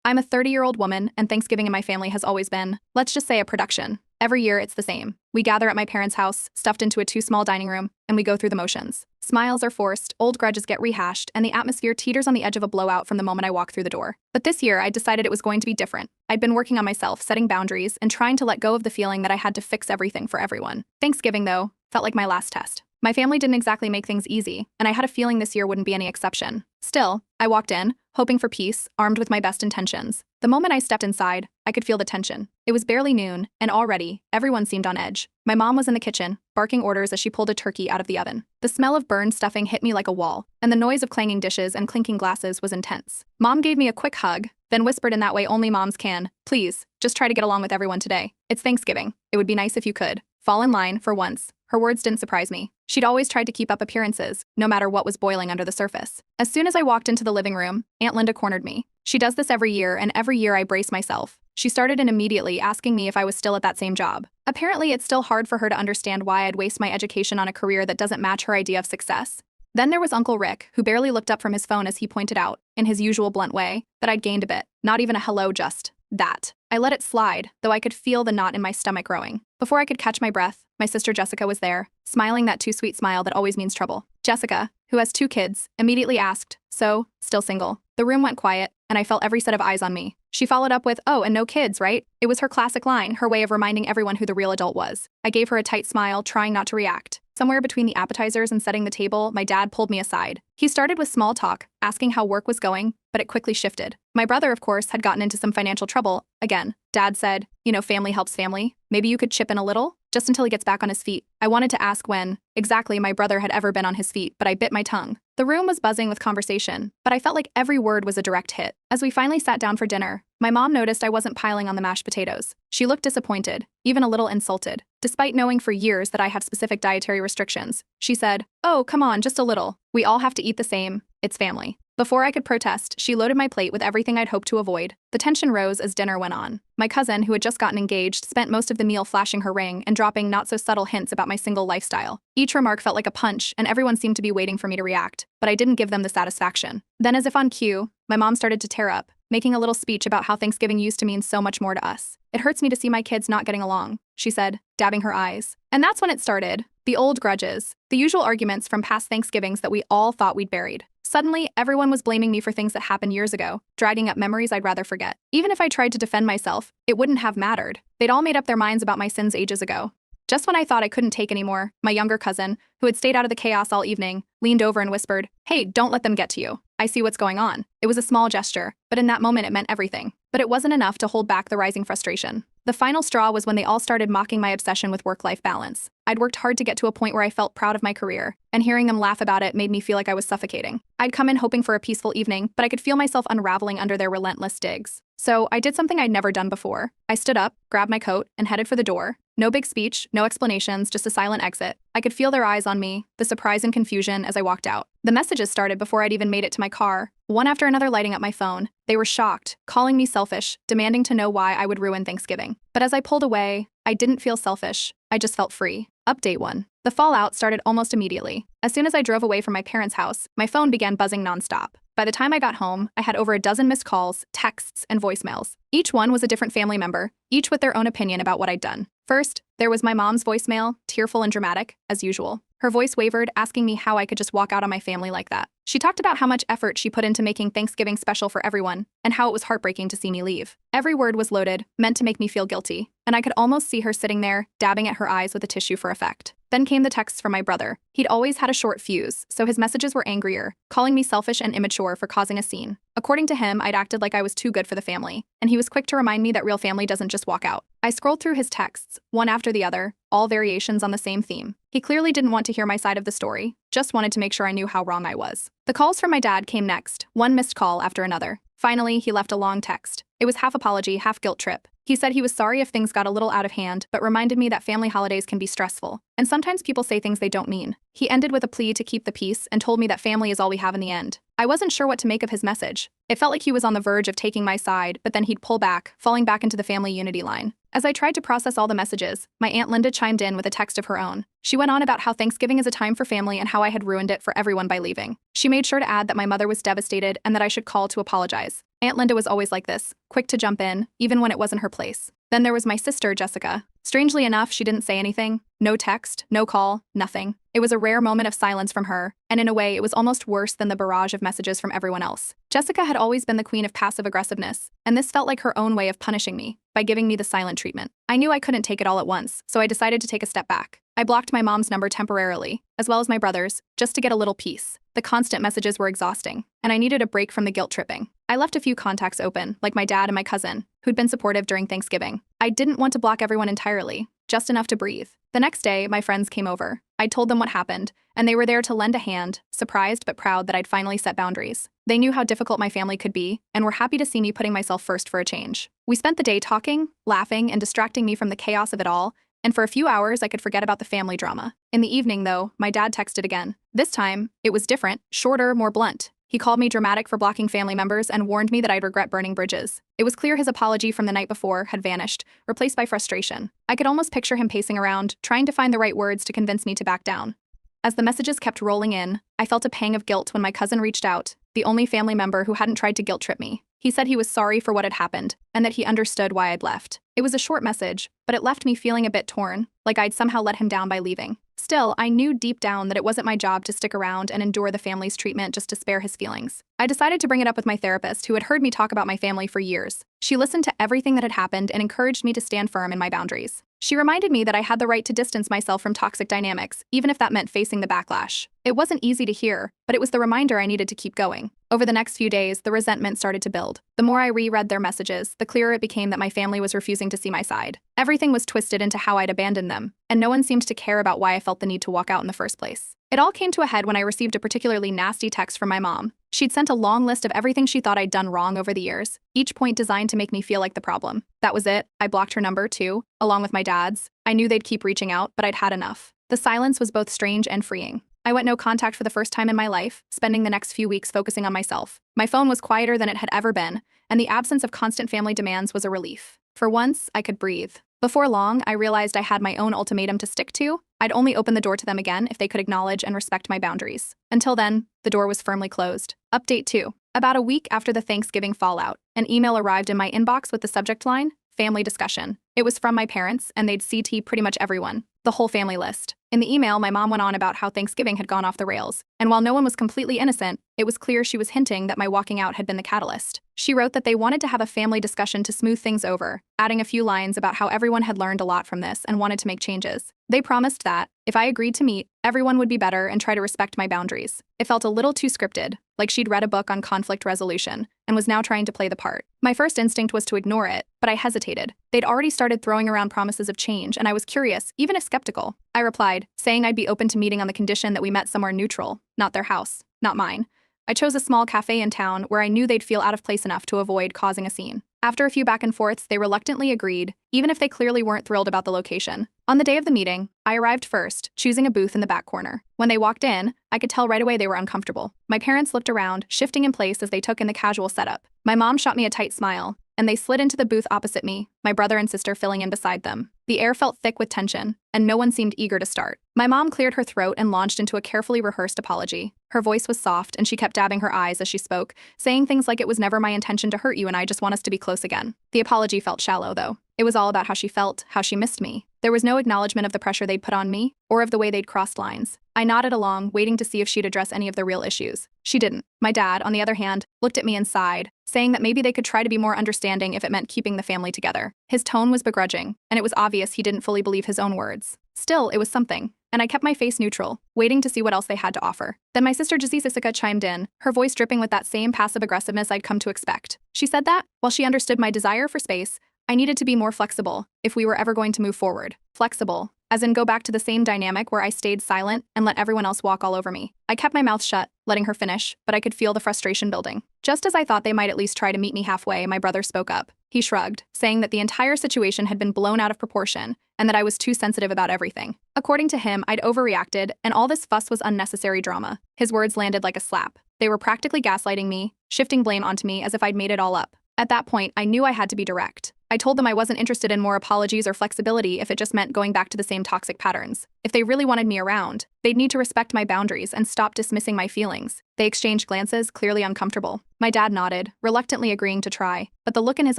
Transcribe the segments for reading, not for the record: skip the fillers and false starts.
I'm a 30-year-old woman, and Thanksgiving in my family has always been, let's just say, a production. Every year, it's the same. We gather at my parents' house, stuffed into a too-small dining room, and we go through the motions. Smiles are forced, old grudges get rehashed, and the atmosphere teeters on the edge of a blowout from the moment I walk through the door. But this year, I decided it was going to be different. I'd been working on myself, setting boundaries, and trying to let go of the feeling that I had to fix everything for everyone. Thanksgiving, though, felt like my last test. My family didn't exactly make things easy, and I had a feeling this year wouldn't be any exception. Still, I walked in, hoping for peace, armed with my best intentions. The moment I stepped inside, I could feel the tension. It was barely noon, and already, everyone seemed on edge. My mom was in the kitchen, barking orders as she pulled a turkey out of the oven. The smell of burned stuffing hit me like a wall, and the noise of clanging dishes and clinking glasses was intense. Mom gave me a quick hug, then whispered in that way only moms can, "Please, just try to get along with everyone today. It's Thanksgiving. It would be nice if you could. Fall in line, for once." Her words didn't surprise me. She'd always tried to keep up appearances, no matter what was boiling under the surface. As soon as I walked into the living room, Aunt Linda cornered me. She does this every year, and every year I brace myself. She started in immediately, asking me if I was still at that same job. Apparently, it's still hard for her to understand why I'd waste my education on a career that doesn't match her idea of success. Then there was Uncle Rick, who barely looked up from his phone as he pointed out, in his usual blunt way, that I'd gained a bit. Not even a hello, just that. I let it slide, though I could feel the knot in my stomach growing. Before I could catch my breath, my sister Jessica was there, smiling that too sweet smile that always means trouble. Jessica, who has 2 kids, immediately asked, "So, still single?" The room went quiet, and I felt every set of eyes on me. She followed up with, "Oh, and no kids, right?" It was her classic line, her way of reminding everyone who the real adult was. I gave her a tight smile, trying not to react. Somewhere between the appetizers and setting the table, my dad pulled me aside. He started with small talk, asking how work was going, but it quickly shifted. My brother, of course, had gotten into some financial trouble. Again, Dad said, family helps family. Maybe you could chip in a little? Just until he gets back on his feet. I wanted to ask when, exactly, my brother had ever been on his feet, but I bit my tongue. The room was buzzing with conversation, but I felt like every word was a direct hit. As we finally sat down for dinner, my mom noticed I wasn't piling on the mashed potatoes. She looked disappointed, even a little insulted. Despite knowing for years that I have specific dietary restrictions, she said, "Oh, come on, just a little. We all have to eat the same. It's family." Before I could protest, she loaded my plate with everything I'd hoped to avoid. The tension rose as dinner went on. My cousin, who had just gotten engaged, spent most of the meal flashing her ring and dropping not-so-subtle hints about my single lifestyle. Each remark felt like a punch, and everyone seemed to be waiting for me to react, but I didn't give them the satisfaction. Then, as if on cue, my mom started to tear up, making a little speech about how Thanksgiving used to mean so much more to us. "It hurts me to see my kids not getting along," she said, dabbing her eyes. And that's when it started. The old grudges, the usual arguments from past Thanksgivings that we all thought we'd buried. Suddenly, everyone was blaming me for things that happened years ago, dragging up memories I'd rather forget. Even if I tried to defend myself, it wouldn't have mattered. They'd all made up their minds about my sins ages ago. Just when I thought I couldn't take anymore, my younger cousin, who had stayed out of the chaos all evening, leaned over and whispered, "Hey, don't let them get to you. I see what's going on." It was a small gesture, but in that moment it meant everything. But it wasn't enough to hold back the rising frustration. The final straw was when they all started mocking my obsession with work-life balance. I'd worked hard to get to a point where I felt proud of my career, and hearing them laugh about it made me feel like I was suffocating. I'd come in hoping for a peaceful evening, but I could feel myself unraveling under their relentless digs. So I did something I'd never done before. I stood up, grabbed my coat, and headed for the door. No big speech, no explanations, just a silent exit. I could feel their eyes on me, the surprise and confusion as I walked out. The messages started before I'd even made it to my car, one after another lighting up my phone. They were shocked, calling me selfish, demanding to know why I would ruin Thanksgiving. But as I pulled away, I didn't feel selfish. I just felt free. Update 1. The fallout started almost immediately. As soon as I drove away from my parents' house, my phone began buzzing nonstop. By the time I got home, I had over a dozen missed calls, texts, and voicemails. Each one was a different family member, each with their own opinion about what I'd done. First, there was my mom's voicemail, tearful and dramatic, as usual. Her voice wavered, asking me how I could just walk out on my family like that. She talked about how much effort she put into making Thanksgiving special for everyone, and how it was heartbreaking to see me leave. Every word was loaded, meant to make me feel guilty, and I could almost see her sitting there, dabbing at her eyes with a tissue for effect. Then came the texts from my brother. He'd always had a short fuse, so his messages were angrier, calling me selfish and immature for causing a scene. According to him, I'd acted like I was too good for the family, and he was quick to remind me that real family doesn't just walk out. I scrolled through his texts, one after the other, all variations on the same theme. He clearly didn't want to hear my side of the story, just wanted to make sure I knew how wrong I was. The calls from my dad came next, one missed call after another. Finally, he left a long text. It was half apology, half guilt trip. He said he was sorry if things got a little out of hand, but reminded me that family holidays can be stressful, and sometimes people say things they don't mean. He ended with a plea to keep the peace and told me that family is all we have in the end. I wasn't sure what to make of his message. It felt like he was on the verge of taking my side, but then he'd pull back, falling back into the family unity line. As I tried to process all the messages, my Aunt Linda chimed in with a text of her own. She went on about how Thanksgiving is a time for family and how I had ruined it for everyone by leaving. She made sure to add that my mother was devastated and that I should call to apologize. Aunt Linda was always like this, quick to jump in, even when it wasn't her place. Then there was my sister, Jessica. Strangely enough, she didn't say anything. No text, no call, nothing. It was a rare moment of silence from her, and in a way, it was almost worse than the barrage of messages from everyone else. Jessica had always been the queen of passive aggressiveness, and this felt like her own way of punishing me, by giving me the silent treatment. I knew I couldn't take it all at once, so I decided to take a step back. I blocked my mom's number temporarily, as well as my brother's, just to get a little peace. The constant messages were exhausting, and I needed a break from the guilt tripping. I left a few contacts open, like my dad and my cousin, who'd been supportive during Thanksgiving. I didn't want to block everyone entirely, just enough to breathe. The next day, my friends came over. I told them what happened, and they were there to lend a hand, surprised but proud that I'd finally set boundaries. They knew how difficult my family could be, and were happy to see me putting myself first for a change. We spent the day talking, laughing, and distracting me from the chaos of it all, and for a few hours I could forget about the family drama. In the evening, though, my dad texted again. This time, it was different, shorter, more blunt. He called me dramatic for blocking family members and warned me that I'd regret burning bridges. It was clear his apology from the night before had vanished, replaced by frustration. I could almost picture him pacing around, trying to find the right words to convince me to back down. As the messages kept rolling in, I felt a pang of guilt when my cousin reached out, the only family member who hadn't tried to guilt trip me. He said he was sorry for what had happened, and that he understood why I'd left. It was a short message, but it left me feeling a bit torn, like I'd somehow let him down by leaving. Still, I knew deep down that it wasn't my job to stick around and endure the family's treatment just to spare his feelings. I decided to bring it up with my therapist, who had heard me talk about my family for years. She listened to everything that had happened and encouraged me to stand firm in my boundaries. She reminded me that I had the right to distance myself from toxic dynamics, even if that meant facing the backlash. It wasn't easy to hear, but it was the reminder I needed to keep going. Over the next few days, the resentment started to build. The more I reread their messages, the clearer it became that my family was refusing to see my side. Everything was twisted into how I'd abandoned them, and no one seemed to care about why I felt the need to walk out in the first place. It all came to a head when I received a particularly nasty text from my mom. She'd sent a long list of everything she thought I'd done wrong over the years, each point designed to make me feel like the problem. That was it. I blocked her number, too, along with my dad's. I knew they'd keep reaching out, but I'd had enough. The silence was both strange and freeing. I went no contact for the first time in my life, spending the next few weeks focusing on myself. My phone was quieter than it had ever been, and the absence of constant family demands was a relief. For once, I could breathe. Before long, I realized I had my own ultimatum to stick to. I'd only open the door to them again if they could acknowledge and respect my boundaries. Until then, the door was firmly closed. Update 2. About a week after the Thanksgiving fallout, an email arrived in my inbox with the subject line, "Family Discussion." It was from my parents, and they'd CT pretty much everyone, the whole family list. In the email, my mom went on about how Thanksgiving had gone off the rails, and while no one was completely innocent, it was clear she was hinting that my walking out had been the catalyst. She wrote that they wanted to have a family discussion to smooth things over, adding a few lines about how everyone had learned a lot from this and wanted to make changes. They promised that, if I agreed to meet, everyone would be better and try to respect my boundaries. It felt a little too scripted, like she'd read a book on conflict resolution, and was now trying to play the part. My first instinct was to ignore it, but I hesitated. They'd already started throwing around promises of change, and I was curious, even if skeptical. I replied, saying I'd be open to meeting on the condition that we met somewhere neutral, not their house, not mine. I chose a small cafe in town where I knew they'd feel out of place enough to avoid causing a scene. After a few back and forths, they reluctantly agreed, even if they clearly weren't thrilled about the location. On the day of the meeting, I arrived first, choosing a booth in the back corner. When they walked in, I could tell right away they were uncomfortable. My parents looked around, shifting in place as they took in the casual setup. My mom shot me a tight smile, and they slid into the booth opposite me, my brother and sister filling in beside them. The air felt thick with tension, and no one seemed eager to start. My mom cleared her throat and launched into a carefully rehearsed apology. Her voice was soft, and she kept dabbing her eyes as she spoke, saying things like it was never my intention to hurt you and I just want us to be close again. The apology felt shallow, though. It was all about how she felt, how she missed me. There was no acknowledgement of the pressure they'd put on me, or of the way they'd crossed lines. I nodded along, waiting to see if she'd address any of the real issues. She didn't. My dad, on the other hand, looked at me and sighed, saying that maybe they could try to be more understanding if it meant keeping the family together. His tone was begrudging, and it was obvious he didn't fully believe his own words. Still, it was something, and I kept my face neutral, waiting to see what else they had to offer. Then my sister Jessica chimed in, her voice dripping with that same passive aggressiveness I'd come to expect. She said that, while she understood my desire for space, I needed to be more flexible if we were ever going to move forward. Flexible, as in go back to the same dynamic where I stayed silent and let everyone else walk all over me. I kept my mouth shut, letting her finish, but I could feel the frustration building. Just as I thought they might at least try to meet me halfway, my brother spoke up. He shrugged, saying that the entire situation had been blown out of proportion and that I was too sensitive about everything. According to him, I'd overreacted, and all this fuss was unnecessary drama. His words landed like a slap. They were practically gaslighting me, shifting blame onto me as if I'd made it all up. At that point, I knew I had to be direct. I told them I wasn't interested in more apologies or flexibility if it just meant going back to the same toxic patterns. If they really wanted me around, they'd need to respect my boundaries and stop dismissing my feelings. They exchanged glances, clearly uncomfortable. My dad nodded, reluctantly agreeing to try, but the look in his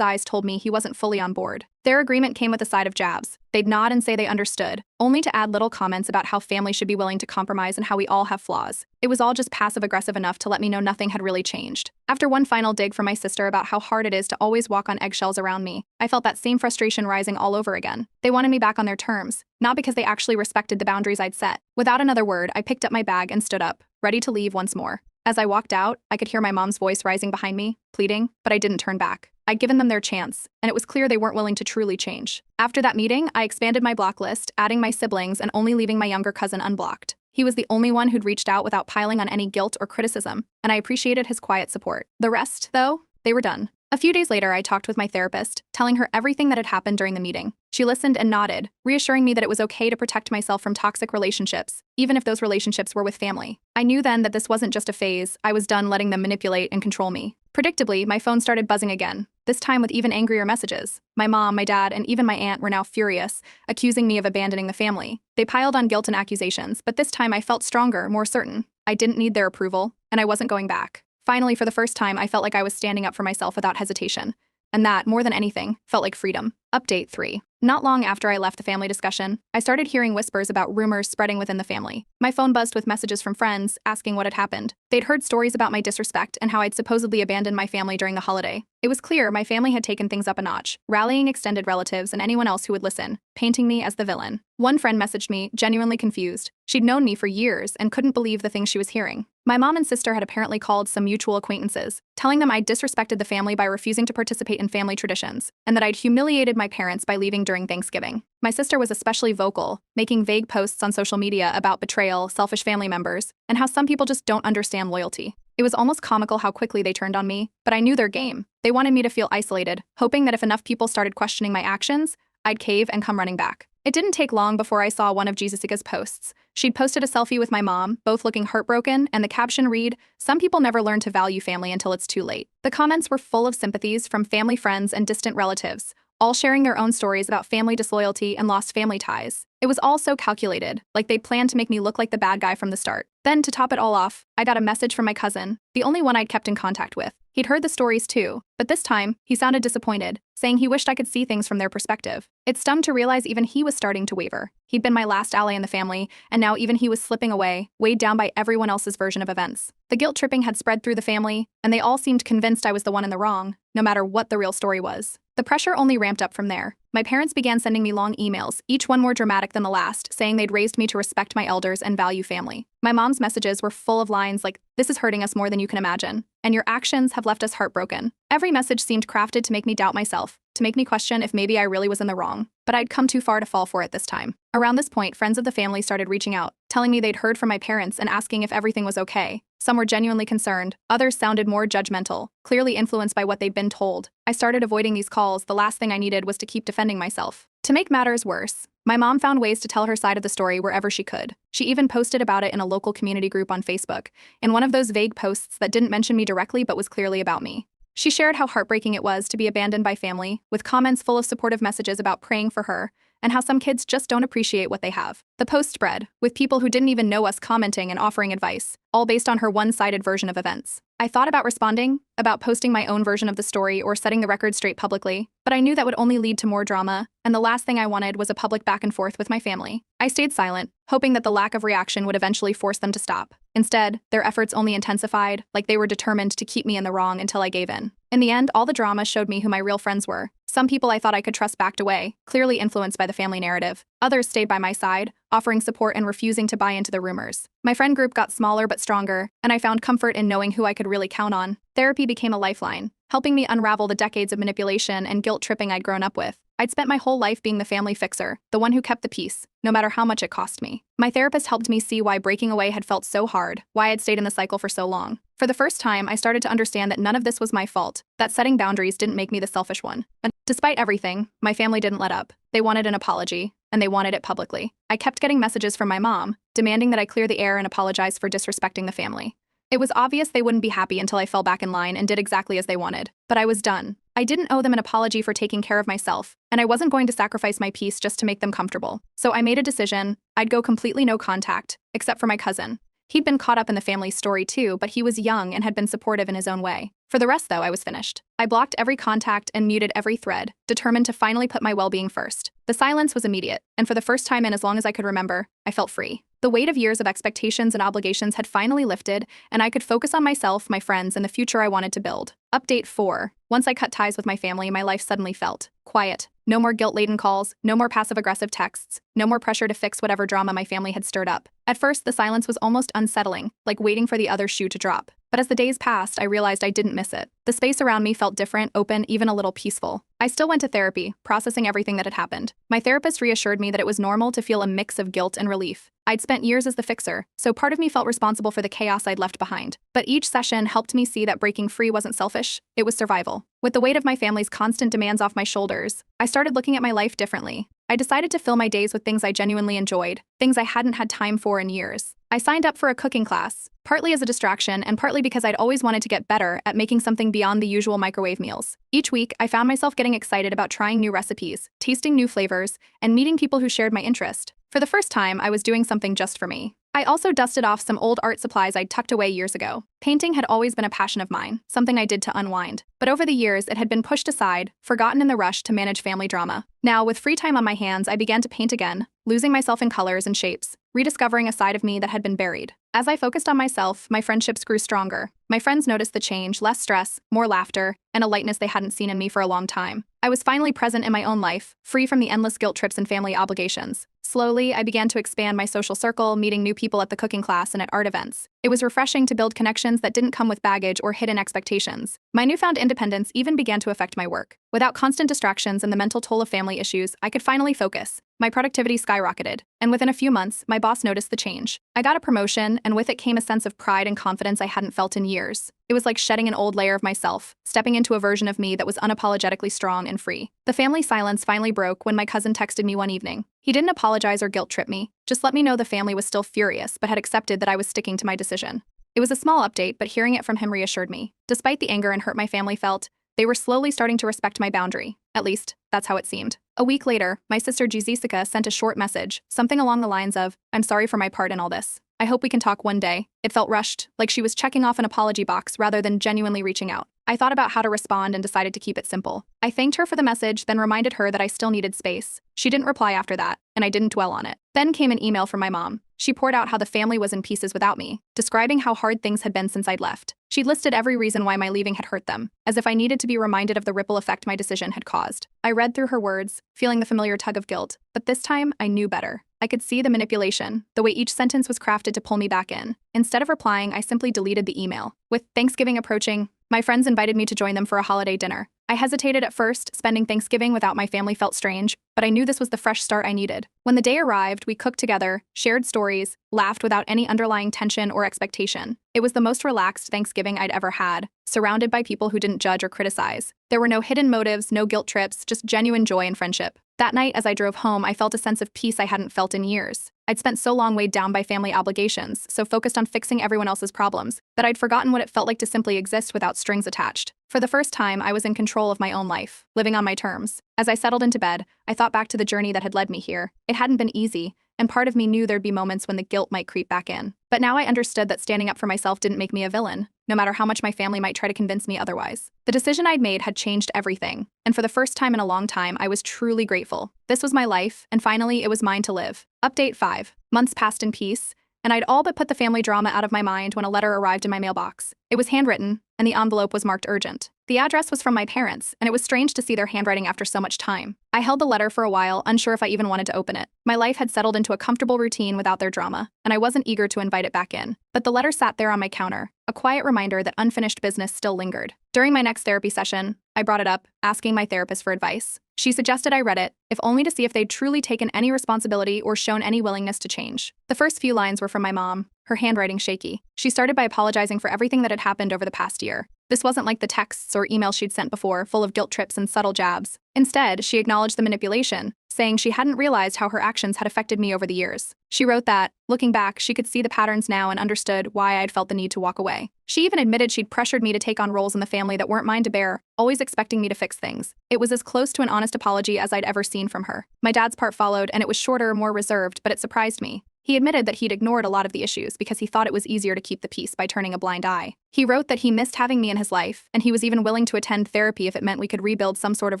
eyes told me he wasn't fully on board. Their agreement came with a side of jabs. They'd nod and say they understood, only to add little comments about how family should be willing to compromise and how we all have flaws. It was all just passive-aggressive enough to let me know nothing had really changed. After one final dig from my sister about how hard it is to always walk on eggshells around me, I felt that same frustration rising all over again. They wanted me back on their terms, not because they actually respected the boundaries I'd set. Without another word, I picked up my bag and stood up, ready to leave once more. As I walked out, I could hear my mom's voice rising behind me, pleading, but I didn't turn back. I'd given them their chance, and it was clear they weren't willing to truly change. After that meeting, I expanded my block list, adding my siblings and only leaving my younger cousin unblocked. He was the only one who'd reached out without piling on any guilt or criticism, and I appreciated his quiet support. The rest, though, they were done. A few days later, I talked with my therapist, telling her everything that had happened during the meeting. She listened and nodded, reassuring me that it was okay to protect myself from toxic relationships, even if those relationships were with family. I knew then that this wasn't just a phase. I was done letting them manipulate and control me. Predictably, my phone started buzzing again, this time with even angrier messages. My mom, my dad, and even my aunt were now furious, accusing me of abandoning the family. They piled on guilt and accusations, but this time I felt stronger, more certain. I didn't need their approval, and I wasn't going back. Finally, for the first time, I felt like I was standing up for myself without hesitation. And that, more than anything, felt like freedom. Update 3. Not long after I left the family discussion, I started hearing whispers about rumors spreading within the family. My phone buzzed with messages from friends, asking what had happened. They'd heard stories about my disrespect and how I'd supposedly abandoned my family during the holiday. It was clear my family had taken things up a notch, rallying extended relatives and anyone else who would listen, painting me as the villain. One friend messaged me, genuinely confused. She'd known me for years and couldn't believe the things she was hearing. My mom and sister had apparently called some mutual acquaintances, telling them I'd disrespected the family by refusing to participate in family traditions, and that I'd humiliated my parents by leaving during Thanksgiving. My sister was especially vocal, making vague posts on social media about betrayal, selfish family members, and how some people just don't understand loyalty. It was almost comical how quickly they turned on me, but I knew their game. They wanted me to feel isolated, hoping that if enough people started questioning my actions, I'd cave and come running back. It didn't take long before I saw one of Jessika's posts. She'd posted a selfie with my mom, both looking heartbroken, and the caption read, "Some people never learn to value family until it's too late." The comments were full of sympathies from family friends and distant relatives, all sharing their own stories about family disloyalty and lost family ties. It was all so calculated, like they'd planned to make me look like the bad guy from the start. Then, to top it all off, I got a message from my cousin, the only one I'd kept in contact with. He'd heard the stories too, but this time, he sounded disappointed, saying he wished I could see things from their perspective. It stung to realize even he was starting to waver. He'd been my last ally in the family, and now even he was slipping away, weighed down by everyone else's version of events. The guilt tripping had spread through the family, and they all seemed convinced I was the one in the wrong, no matter what the real story was. The pressure only ramped up from there. My parents began sending me long emails, each one more dramatic than the last, saying they'd raised me to respect my elders and value family. My mom's messages were full of lines like, "This is hurting us more than you can imagine," and "Your actions have left us heartbroken." Every message seemed crafted to make me doubt myself, to make me question if maybe I really was in the wrong. But I'd come too far to fall for it this time. Around this point, friends of the family started reaching out, telling me they'd heard from my parents and asking if everything was okay. Some were genuinely concerned, others sounded more judgmental, clearly influenced by what they'd been told. I started avoiding these calls. The last thing I needed was to keep defending myself. To make matters worse, my mom found ways to tell her side of the story wherever she could. She even posted about it in a local community group on Facebook, in one of those vague posts that didn't mention me directly but was clearly about me. She shared how heartbreaking it was to be abandoned by family, with comments full of supportive messages about praying for her, and how some kids just don't appreciate what they have. The post spread, with people who didn't even know us commenting and offering advice, all based on her one-sided version of events. I thought about responding, about posting my own version of the story or setting the record straight publicly, but I knew that would only lead to more drama, and the last thing I wanted was a public back and forth with my family. I stayed silent, hoping that the lack of reaction would eventually force them to stop. Instead, their efforts only intensified, like they were determined to keep me in the wrong until I gave in. In the end, all the drama showed me who my real friends were. Some people I thought I could trust backed away, clearly influenced by the family narrative. Others stayed by my side, offering support and refusing to buy into the rumors. My friend group got smaller but stronger, and I found comfort in knowing who I could really count on. Therapy became a lifeline, helping me unravel the decades of manipulation and guilt tripping I'd grown up with. I'd spent my whole life being the family fixer, the one who kept the peace, no matter how much it cost me. My therapist helped me see why breaking away had felt so hard, why I'd stayed in the cycle for so long. For the first time, I started to understand that none of this was my fault, that setting boundaries didn't make me the selfish one. And despite everything, my family didn't let up. They wanted an apology, and they wanted it publicly. I kept getting messages from my mom, demanding that I clear the air and apologize for disrespecting the family. It was obvious they wouldn't be happy until I fell back in line and did exactly as they wanted. But I was done. I didn't owe them an apology for taking care of myself, and I wasn't going to sacrifice my peace just to make them comfortable. So I made a decision. I'd go completely no contact, except for my cousin. He'd been caught up in the family story too, but he was young and had been supportive in his own way. For the rest, though, I was finished. I blocked every contact and muted every thread, determined to finally put my well-being first. The silence was immediate, and for the first time in as long as I could remember, I felt free. The weight of years of expectations and obligations had finally lifted, and I could focus on myself, my friends, and the future I wanted to build. Update 4. Once I cut ties with my family, my life suddenly felt quiet. No more guilt-laden calls, no more passive-aggressive texts, no more pressure to fix whatever drama my family had stirred up. At first, the silence was almost unsettling, like waiting for the other shoe to drop. But as the days passed, I realized I didn't miss it. The space around me felt different, open, even a little peaceful. I still went to therapy, processing everything that had happened. My therapist reassured me that it was normal to feel a mix of guilt and relief. I'd spent years as the fixer, so part of me felt responsible for the chaos I'd left behind. But each session helped me see that breaking free wasn't selfish, it was survival. With the weight of my family's constant demands off my shoulders, I started looking at my life differently. I decided to fill my days with things I genuinely enjoyed, things I hadn't had time for in years. I signed up for a cooking class, partly as a distraction and partly because I'd always wanted to get better at making something beyond the usual microwave meals. Each week, I found myself getting excited about trying new recipes, tasting new flavors, and meeting people who shared my interest. For the first time, I was doing something just for me. I also dusted off some old art supplies I'd tucked away years ago. Painting had always been a passion of mine, something I did to unwind. But over the years, it had been pushed aside, forgotten in the rush to manage family drama. Now, with free time on my hands, I began to paint again, losing myself in colors and shapes, rediscovering a side of me that had been buried. As I focused on myself, my friendships grew stronger. My friends noticed the change, less stress, more laughter, and a lightness they hadn't seen in me for a long time. I was finally present in my own life, free from the endless guilt trips and family obligations. Slowly, I began to expand my social circle, meeting new people at the cooking class and at art events. It was refreshing to build connections that didn't come with baggage or hidden expectations. My newfound independence even began to affect my work. Without constant distractions and the mental toll of family issues, I could finally focus. My productivity skyrocketed, and within a few months, my boss noticed the change. I got a promotion, and with it came a sense of pride and confidence I hadn't felt in years. It was like shedding an old layer of myself, stepping into a version of me that was unapologetically strong and free. The family silence finally broke when my cousin texted me one evening. He didn't apologize or guilt trip me, just let me know the family was still furious but had accepted that I was sticking to my decision. It was a small update, but hearing it from him reassured me. Despite the anger and hurt my family felt, they were slowly starting to respect my boundary. At least, that's how it seemed. A week later, my sister Jessica sent a short message, something along the lines of, "I'm sorry for my part in all this. I hope we can talk one day." It felt rushed, like she was checking off an apology box rather than genuinely reaching out. I thought about how to respond and decided to keep it simple. I thanked her for the message, then reminded her that I still needed space. She didn't reply after that, and I didn't dwell on it. Then came an email from my mom. She poured out how the family was in pieces without me, describing how hard things had been since I'd left. She'd listed every reason why my leaving had hurt them, as if I needed to be reminded of the ripple effect my decision had caused. I read through her words, feeling the familiar tug of guilt, but this time I knew better. I could see the manipulation, the way each sentence was crafted to pull me back in. Instead of replying, I simply deleted the email. With Thanksgiving approaching, my friends invited me to join them for a holiday dinner. I hesitated at first, spending Thanksgiving without my family felt strange, but I knew this was the fresh start I needed. When the day arrived, we cooked together, shared stories, laughed without any underlying tension or expectation. It was the most relaxed Thanksgiving I'd ever had, surrounded by people who didn't judge or criticize. There were no hidden motives, no guilt trips, just genuine joy and friendship. That night, as I drove home, I felt a sense of peace I hadn't felt in years. I'd spent so long weighed down by family obligations, so focused on fixing everyone else's problems, that I'd forgotten what it felt like to simply exist without strings attached. For the first time, I was in control of my own life, living on my terms. As I settled into bed, I thought back to the journey that had led me here. It hadn't been easy, and part of me knew there'd be moments when the guilt might creep back in. But now I understood that standing up for myself didn't make me a villain, no matter how much my family might try to convince me otherwise. The decision I'd made had changed everything, and for the first time in a long time, I was truly grateful. This was my life, and finally, it was mine to live. Update 5. Months passed in peace, and I'd all but put the family drama out of my mind when a letter arrived in my mailbox. It was handwritten, and the envelope was marked urgent. The address was from my parents, and it was strange to see their handwriting after so much time. I held the letter for a while, unsure if I even wanted to open it. My life had settled into a comfortable routine without their drama, and I wasn't eager to invite it back in. But the letter sat there on my counter, a quiet reminder that unfinished business still lingered. During my next therapy session, I brought it up, asking my therapist for advice. She suggested I read it, if only to see if they'd truly taken any responsibility or shown any willingness to change. The first few lines were from my mom, her handwriting shaky. She started by apologizing for everything that had happened over the past year. This wasn't like the texts or emails she'd sent before, full of guilt trips and subtle jabs. Instead, she acknowledged the manipulation, saying she hadn't realized how her actions had affected me over the years. She wrote that, looking back, she could see the patterns now and understood why I'd felt the need to walk away. She even admitted she'd pressured me to take on roles in the family that weren't mine to bear, always expecting me to fix things. It was as close to an honest apology as I'd ever seen from her. My dad's part followed, and it was shorter, more reserved, but it surprised me. He admitted that he'd ignored a lot of the issues because he thought it was easier to keep the peace by turning a blind eye. He wrote that he missed having me in his life, and he was even willing to attend therapy if it meant we could rebuild some sort of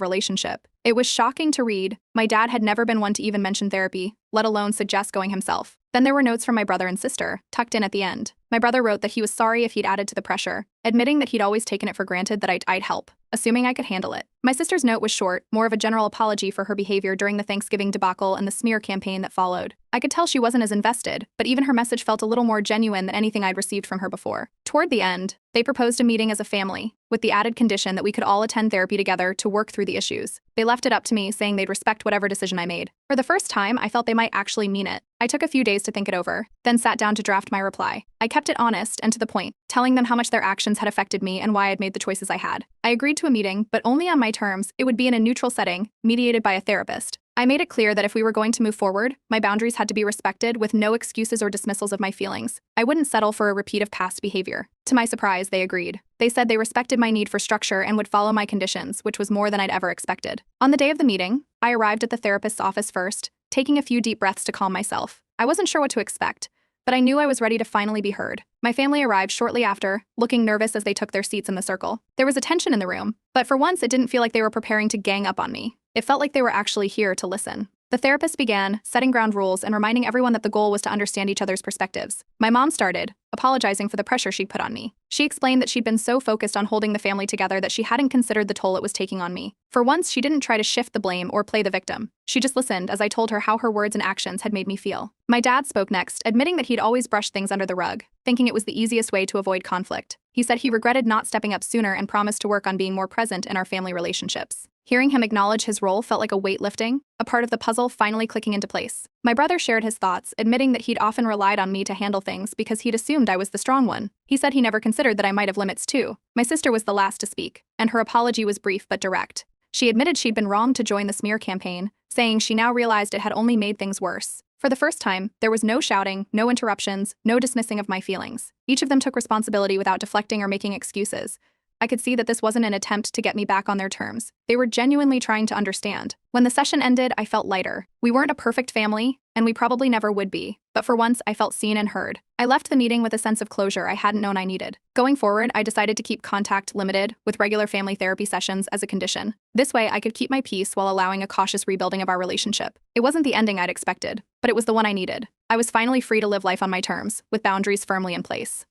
relationship. It was shocking to read. My dad had never been one to even mention therapy, let alone suggest going himself. Then there were notes from my brother and sister, tucked in at the end. My brother wrote that he was sorry if he'd added to the pressure, admitting that he'd always taken it for granted that I'd help, assuming I could handle it. My sister's note was short, more of a general apology for her behavior during the Thanksgiving debacle and the smear campaign that followed. I could tell she wasn't as invested, but even her message felt a little more genuine than anything I'd received from her before. Toward the end, they proposed a meeting as a family, with the added condition that we could all attend therapy together to work through the issues. They left it up to me, saying they'd respect whatever decision I made. For the first time, I felt they might actually mean it. I took a few days to think it over, then sat down to draft my reply. I kept it honest and to the point, telling them how much their actions had affected me and why I'd made the choices I had. I agreed to a meeting, but only on my terms. It would be in a neutral setting, mediated by a therapist. I made it clear that if we were going to move forward, my boundaries had to be respected with no excuses or dismissals of my feelings. I wouldn't settle for a repeat of past behavior. To my surprise, they agreed. They said they respected my need for structure and would follow my conditions, which was more than I'd ever expected. On the day of the meeting, I arrived at the therapist's office first, taking a few deep breaths to calm myself. I wasn't sure what to expect, but I knew I was ready to finally be heard. My family arrived shortly after, looking nervous as they took their seats in the circle. There was a tension in the room, but for once it didn't feel like they were preparing to gang up on me. It felt like they were actually here to listen. The therapist began, setting ground rules and reminding everyone that the goal was to understand each other's perspectives. My mom started, apologizing for the pressure she'd put on me. She explained that she'd been so focused on holding the family together that she hadn't considered the toll it was taking on me. For once, she didn't try to shift the blame or play the victim. She just listened as I told her how her words and actions had made me feel. My dad spoke next, admitting that he'd always brushed things under the rug, thinking it was the easiest way to avoid conflict. He said he regretted not stepping up sooner and promised to work on being more present in our family relationships. Hearing him acknowledge his role felt like a weight lifting, a part of the puzzle finally clicking into place. My brother shared his thoughts, admitting that he'd often relied on me to handle things because he'd assumed I was the strong one. He said he never considered that I might have limits too. My sister was the last to speak, and her apology was brief but direct. She admitted she'd been wrong to join the smear campaign, saying she now realized it had only made things worse. For the first time, there was no shouting, no interruptions, no dismissing of my feelings. Each of them took responsibility without deflecting or making excuses. I could see that this wasn't an attempt to get me back on their terms. They were genuinely trying to understand. When the session ended, I felt lighter. We weren't a perfect family, and we probably never would be, but for once, I felt seen and heard. I left the meeting with a sense of closure I hadn't known I needed. Going forward, I decided to keep contact limited, with regular family therapy sessions as a condition. This way, I could keep my peace while allowing a cautious rebuilding of our relationship. It wasn't the ending I'd expected, but it was the one I needed. I was finally free to live life on my terms, with boundaries firmly in place.